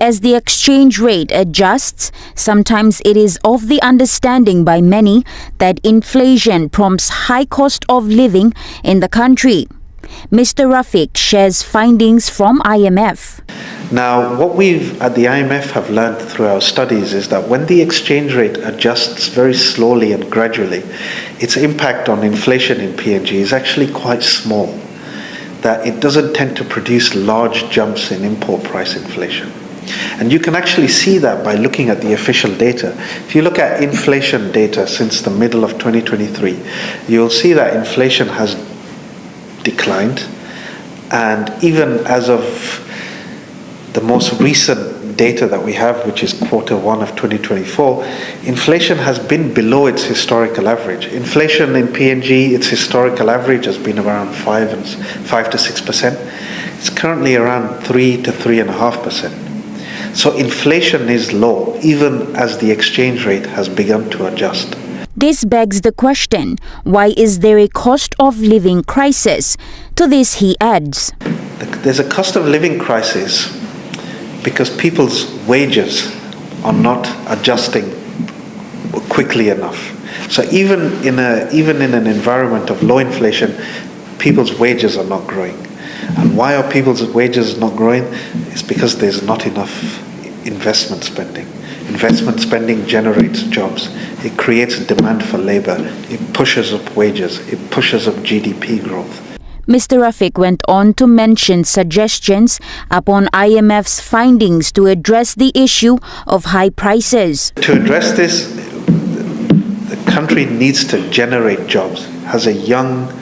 As the exchange rate adjusts, sometimes it is of the understanding by many that inflation prompts high cost of living in the country. Mr. Rafiq shares findings from IMF. Now, what we've at the IMF have learned through our studies is that when the exchange rate adjusts very slowly and gradually, its impact on inflation in PNG is actually quite small, that it doesn't tend to produce large jumps in import price inflation. And you can actually see that by looking at the official data. If you look at inflation data since the middle of 2023, you'll see that inflation has declined, and even as of the most recent data that we have, which is Q1 of 2024, inflation has been below its historical average. Inflation in PNG, its historical average has been around 5 to 6%. It's currently around 3 to 3.5%. So inflation is low, even as the exchange rate has begun to adjust. This begs the question, why is there a cost of living crisis? To this he adds, there's a cost of living crisis because people's wages are not adjusting quickly enough. So even in an environment of low inflation, people's wages are not growing. And why are people's wages not growing? It's because there's not enough investment spending. Investment spending generates jobs. It creates a demand for labor. It pushes up wages. It pushes up GDP growth. Mr. Rafiq went on to mention suggestions upon IMF's findings to address the issue of high prices. To address this, the country needs to generate jobs. Has a young,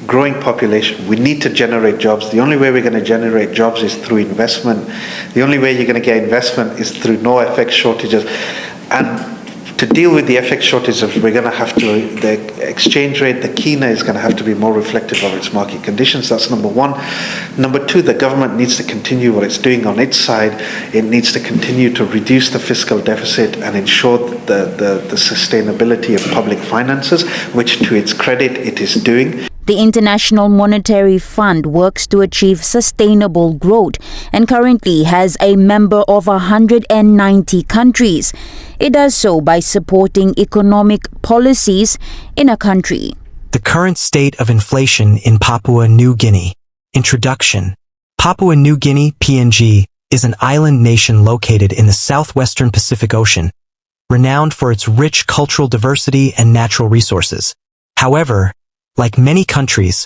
growing population. We need to generate jobs. The only way we're going to generate jobs is through investment. The only way you're going to get investment is through no FX shortages. And to deal with the FX shortages, we're going to have to, the exchange rate, the kina is going to have to be more reflective of its market conditions. That's number one. Number two, the government needs to continue what it's doing on its side. It needs to continue to reduce the fiscal deficit and ensure the sustainability of public finances, which to its credit it is doing. The International Monetary Fund works to achieve sustainable growth and currently has a member of 190 countries. It does so by supporting economic policies in a country. The current state of inflation in Papua New Guinea. Introduction. Papua New Guinea, PNG, is an island nation located in the southwestern Pacific Ocean, renowned for its rich cultural diversity and natural resources. However, like many countries,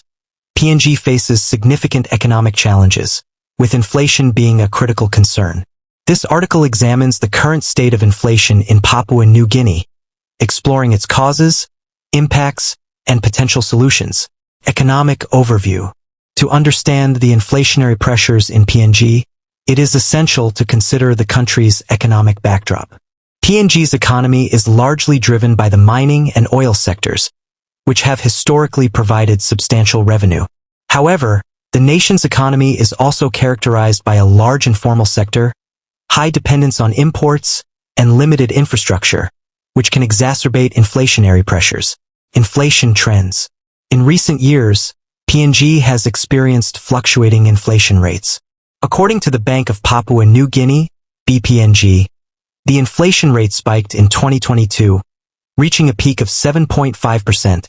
PNG faces significant economic challenges, with inflation being a critical concern. This article examines the current state of inflation in Papua New Guinea, exploring its causes, impacts, and potential solutions. Economic overview. To understand the inflationary pressures in PNG, it is essential to consider the country's economic backdrop. PNG's economy is largely driven by the mining and oil sectors, which have historically provided substantial revenue. However, the nation's economy is also characterized by a large informal sector, high dependence on imports, and limited infrastructure, which can exacerbate inflationary pressures. Inflation trends. In recent years, PNG has experienced fluctuating inflation rates. According to the Bank of Papua New Guinea, BPNG, the inflation rate spiked in 2022, reaching a peak of 7.5%,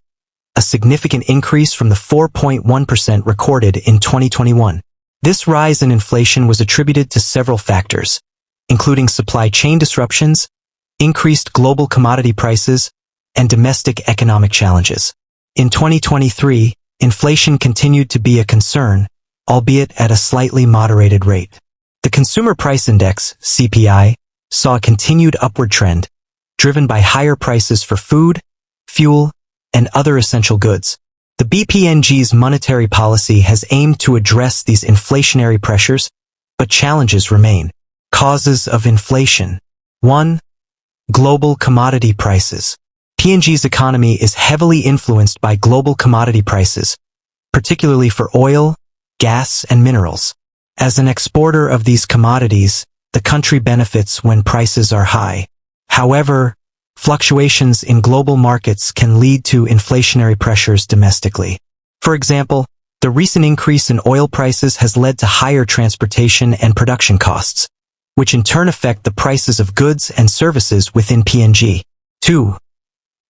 a significant increase from the 4.1% recorded in 2021. This rise in inflation was attributed to several factors, including supply chain disruptions, increased global commodity prices, and domestic economic challenges. In 2023, inflation continued to be a concern, albeit at a slightly moderated rate. The Consumer Price Index, CPI, saw a continued upward trend, driven by higher prices for food, fuel, and other essential goods. The BPNG's monetary policy has aimed to address these inflationary pressures, but challenges remain. Causes of inflation. 1. Global commodity prices. PNG's economy is heavily influenced by global commodity prices, particularly for oil, gas, and minerals. As an exporter of these commodities, the country benefits when prices are high. However, fluctuations in global markets can lead to inflationary pressures domestically. For example, the recent increase in oil prices has led to higher transportation and production costs, which in turn affect the prices of goods and services within PNG. 2.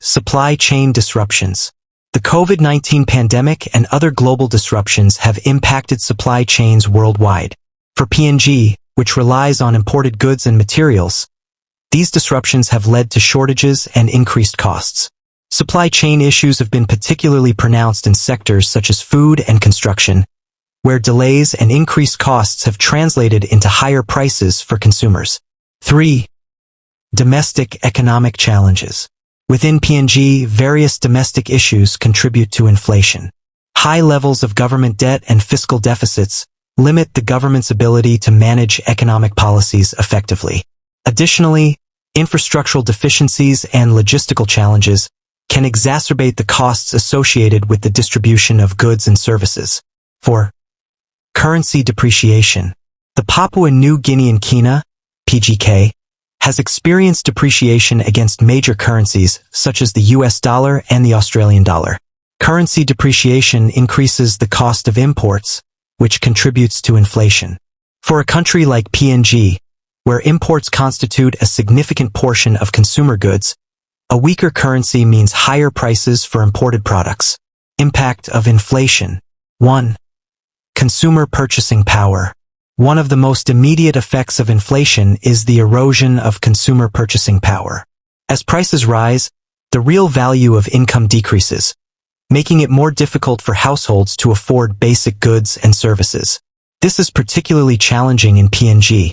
Supply chain disruptions. The COVID-19 pandemic and other global disruptions have impacted supply chains worldwide. For PNG, which relies on imported goods and materials, these disruptions have led to shortages and increased costs. Supply chain issues have been particularly pronounced in sectors such as food and construction, where delays and increased costs have translated into higher prices for consumers. 3. Domestic economic challenges. Within PNG, various domestic issues contribute to inflation. High levels of government debt and fiscal deficits limit the government's ability to manage economic policies effectively. Additionally, infrastructural deficiencies and logistical challenges can exacerbate the costs associated with the distribution of goods and services. 4. Currency depreciation. The Papua New Guinean kina, PGK, has experienced depreciation against major currencies such as the US dollar and the Australian dollar. Currency depreciation increases the cost of imports, which contributes to inflation. For a country like PNG, where imports constitute a significant portion of consumer goods, a weaker currency means higher prices for imported products. Impact of inflation. 1. Consumer purchasing power. One of the most immediate effects of inflation is the erosion of consumer purchasing power. As prices rise, the real value of income decreases, making it more difficult for households to afford basic goods and services. This is particularly challenging in PNG,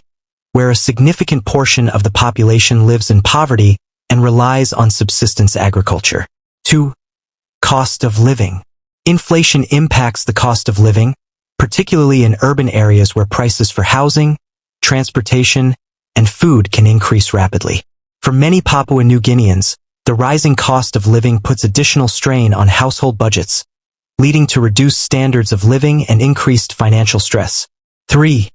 where a significant portion of the population lives in poverty and relies on subsistence agriculture. 2. Cost of living. Inflation impacts the cost of living, particularly in urban areas where prices for housing, transportation, and food can increase rapidly. For many Papua New Guineans, the rising cost of living puts additional strain on household budgets, leading to reduced standards of living and increased financial stress. 3.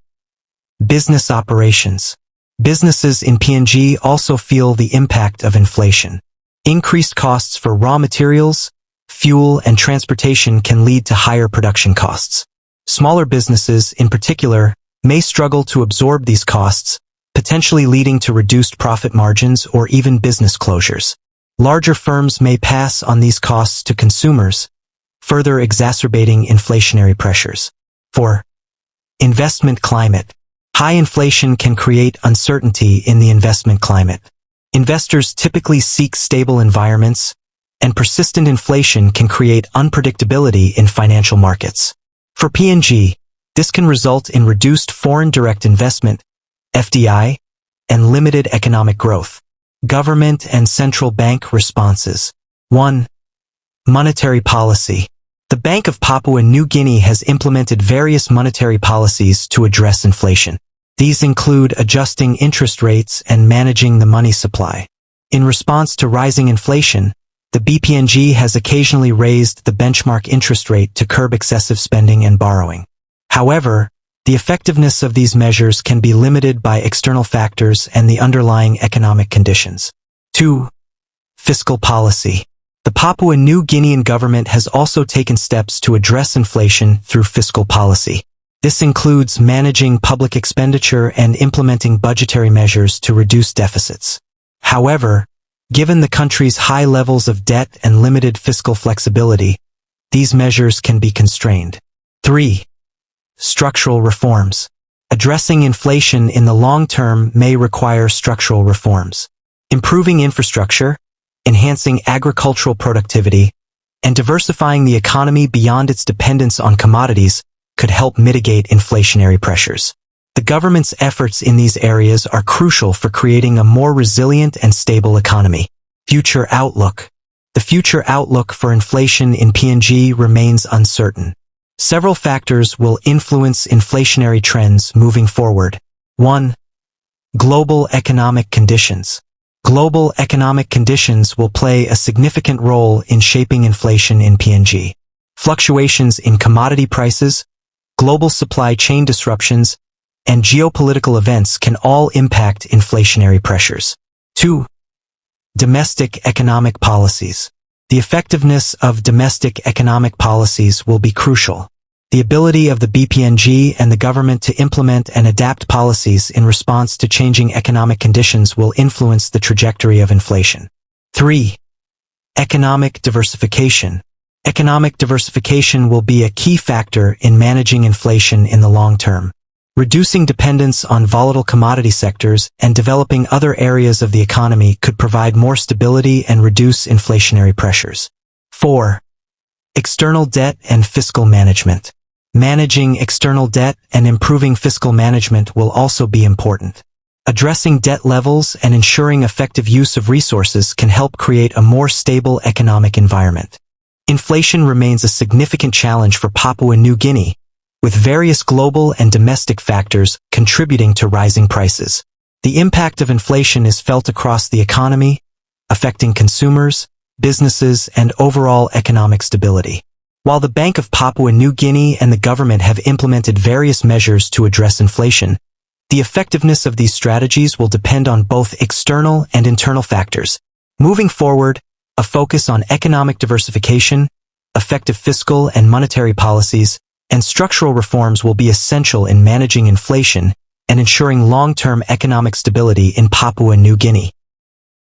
Business operations. Businesses in PNG also feel the impact of inflation. Increased costs for raw materials, fuel, and transportation can lead to higher production costs. Smaller businesses, in particular, may struggle to absorb these costs, potentially leading to reduced profit margins or even business closures. Larger firms may pass on these costs to consumers, further exacerbating inflationary pressures. 4. Investment climate. High inflation can create uncertainty in the investment climate. Investors typically seek stable environments, and persistent inflation can create unpredictability in financial markets. For PNG, this can result in reduced foreign direct investment, FDI, and limited economic growth. Government and central bank responses. 1. Monetary policy. The Bank of Papua New Guinea has implemented various monetary policies to address inflation. These include adjusting interest rates and managing the money supply. In response to rising inflation, the BPNG has occasionally raised the benchmark interest rate to curb excessive spending and borrowing. However, the effectiveness of these measures can be limited by external factors and the underlying economic conditions. 2. Fiscal policy. The Papua New Guinean government has also taken steps to address inflation through fiscal policy. This includes managing public expenditure and implementing budgetary measures to reduce deficits. However, given the country's high levels of debt and limited fiscal flexibility, these measures can be constrained. 3. Structural reforms. Addressing inflation in the long term may require structural reforms. Improving infrastructure, enhancing agricultural productivity, and diversifying the economy beyond its dependence on commodities could help mitigate inflationary pressures. The government's efforts in these areas are crucial for creating a more resilient and stable economy. Future outlook. The future outlook for inflation in PNG remains uncertain. Several factors will influence inflationary trends moving forward. 1. Global economic conditions. Global economic conditions will play a significant role in shaping inflation in PNG. Fluctuations in commodity prices, global supply chain disruptions, and geopolitical events can all impact inflationary pressures. 2. Domestic economic policies. The effectiveness of domestic economic policies will be crucial. The ability of the BPNG and the government to implement and adapt policies in response to changing economic conditions will influence the trajectory of inflation. 3. Economic diversification. Economic diversification will be a key factor in managing inflation in the long term. Reducing dependence on volatile commodity sectors and developing other areas of the economy could provide more stability and reduce inflationary pressures. 4. External debt and fiscal management. Managing external debt and improving fiscal management will also be important. Addressing debt levels and ensuring effective use of resources can help create a more stable economic environment. Inflation remains a significant challenge for Papua New Guinea, with various global and domestic factors contributing to rising prices. The impact of inflation is felt across the economy, affecting consumers, businesses, and overall economic stability. While the Bank of Papua New Guinea and the government have implemented various measures to address inflation, the effectiveness of these strategies will depend on both external and internal factors. Moving forward, a focus on economic diversification, effective fiscal and monetary policies, and structural reforms will be essential in managing inflation and ensuring long-term economic stability in Papua New Guinea.